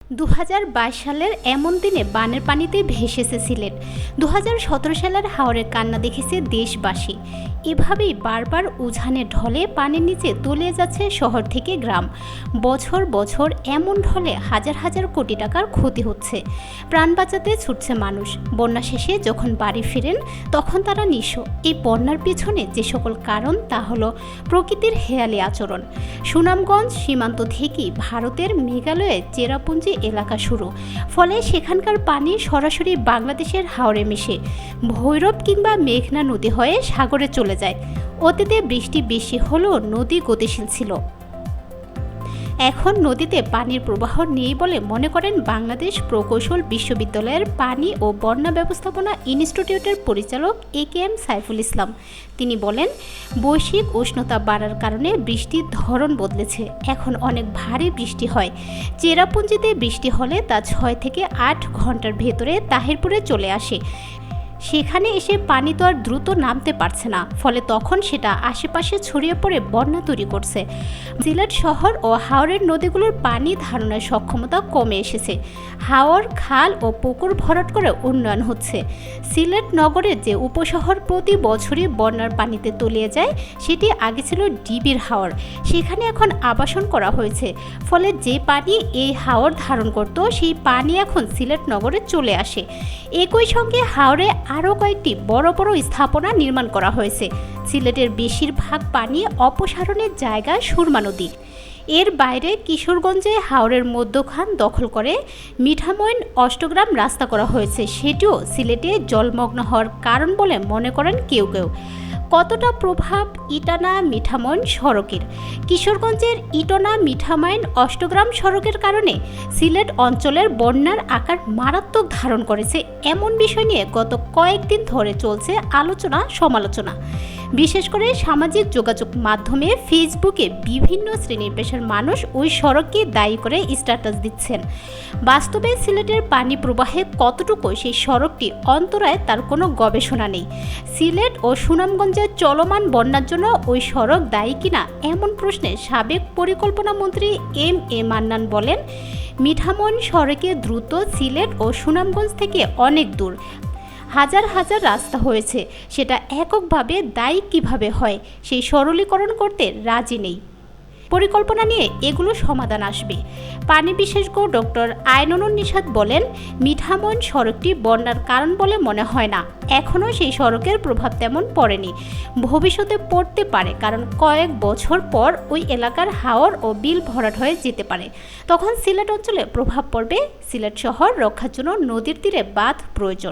2022 সালের এমন দিনে বানের পানিতে ভেসেছে সিলেট। 2017 সালের হাওরের কান্না দেখেছে দেশবাসী। এভাবেই বারবার উজানের ঢলে পানির নিচে তলিয়ে যাচ্ছে শহর থেকে গ্রাম। বছর বছর এমন ঢলে হাজার হাজার কোটি টাকার ক্ষতি হচ্ছে। প্রাণ বাঁচাতে ছুটছে মানুষ। বন্যা শেষে যখন বাড়ি ফিরেন তখন তারা নিঃস্ব। এই বন্যার পিছনে যে সকল কারণ তা হলো প্রকৃতির হেয়ালি আচরণ। সুনামগঞ্জ সীমান্ত থেকেই ভারতের মেঘালয়ে চেরাপুঞ্জি এলাকা শুরু, ফলে সেখানকার পানি সরাসরি বাংলাদেশের হাওরে মিশে ভৈরব কিংবা মেঘনা নদী হয়ে সাগরে চলে যায়। অতীতে বৃষ্টি বেশি হলেও নদী গতিশীল ছিল। এখন নদীতে পানির প্রবাহ নেই বলে মনে করেন বাংলাদেশ প্রকৌশল বিশ্ববিদ্যালয়ের পানি ও বন্যা ব্যবস্থাপনা ইনস্টিটিউটের পরিচালক AKM সাইফুল ইসলাম। তিনি বলেন, বৈশ্বিক উষ্ণতা বাড়ার কারণে বৃষ্টির ধরন বদলেছে। এখন অনেক ভারী বৃষ্টি হয়। চেরাপুঞ্জিতে বৃষ্টি হলে তা 6 থেকে 8 ঘন্টার ভেতরে তাহিরপুরে চলে আসে। সেখানে এসে পানি তো আর দ্রুত নামতে পারছে না, ফলে তখন সেটা আশেপাশে ছড়িয়ে পড়ে বন্যা তৈরি করছে। সিলেট শহর ও হাওরের নদীগুলোর পানি ধারণের সক্ষমতা কমে এসেছে। হাওর, খাল ও পুকুর ভরাট করে উন্নয়ন হচ্ছে। সিলেট নগরের যে উপশহর প্রতি বছরই বন্যার পানিতে তলিয়ে যায়, সেটি আগে ছিল ডিবির হাওর। সেখানে এখন আবাসন করা হয়েছে। ফলে যে পানি এই হাওর ধারণ করত, সেই পানি এখন সিলেট নগরে চলে আসে। একই সঙ্গে হাওরে আরও কয়েকটি বড় বড় স্থাপনা নির্মাণ করা হয়েছে। সিলেটের বেশিরভাগ পানি অপসারণের জায়গা সুরমা নদী। এর বাইরে কিশোরগঞ্জে হাওরের মধ্যখান দখল করে মিঠামইন অষ্টগ্রাম রাস্তা করা হয়েছে। সেটিও সিলেটে জলমগ্ন হওয়ার কারণ বলে মনে করেন কেউ কেউ। কতটা প্রভাব ইটানা মিঠামইন সড়কের? কিশোরগঞ্জের ইটনা মিঠামইন অষ্টগ্রাম সড়কের কারণে সিলেট অঞ্চলের বন্যার আকার মারাত্মক ধারণ করেছে, এমন বিষয় নিয়ে গত কয়েকদিন ধরে চলছে আলোচনা সমালোচনা। বিশেষ করে সামাজিক যোগাযোগ মাধ্যমে ফেসবুকে বিভিন্ন শ্রেণীর পেশার মানুষ ওই সড়ককে দায়ী করে স্ট্যাটাস দিচ্ছেন। বাস্তবে সিলেটের পানি প্রবাহে কতটুকু সেই সড়কটি অন্তরায় তার কোনো গবেষণা নেই। সিলেট ও সুনামগঞ্জের চলমান বন্যার জন্য ওই সড়ক দায়ী কিনা এমন প্রশ্নে সাবেক পরিকল্পনা মন্ত্রী MA মান্নান বলেন, মিঠামইন সড়কে দ্রুত সিলেট ও সুনামগঞ্জ থেকে অনেক দূর। হাজার হাজার রাস্তা হয়েছে, সেটা এককভাবে দায়ী কিভাবে হয় সেই সরলীকরণ করতে রাজি নেই। পরিকল্পনা নিয়ে এগুলো সমাধান আসবে। পানি বিশেষজ্ঞ ডক্টর আইনুন নিশাত বলেন, মিঠামইন সড়কটি বন্যার কারণ বলে মনে হয় না। এখনও সেই সড়কের প্রভাব তেমন পড়েনি। ভবিষ্যতে পড়তে পারে, কারণ কয়েক বছর পর ওই এলাকার হাওর ও বিল ভরাট হয়ে যেতে পারে। তখন সিলেট অঞ্চলে প্রভাব পড়বে। সিলেট শহর রক্ষার জন্য নদীর তীরে বাঁধ প্রয়োজন।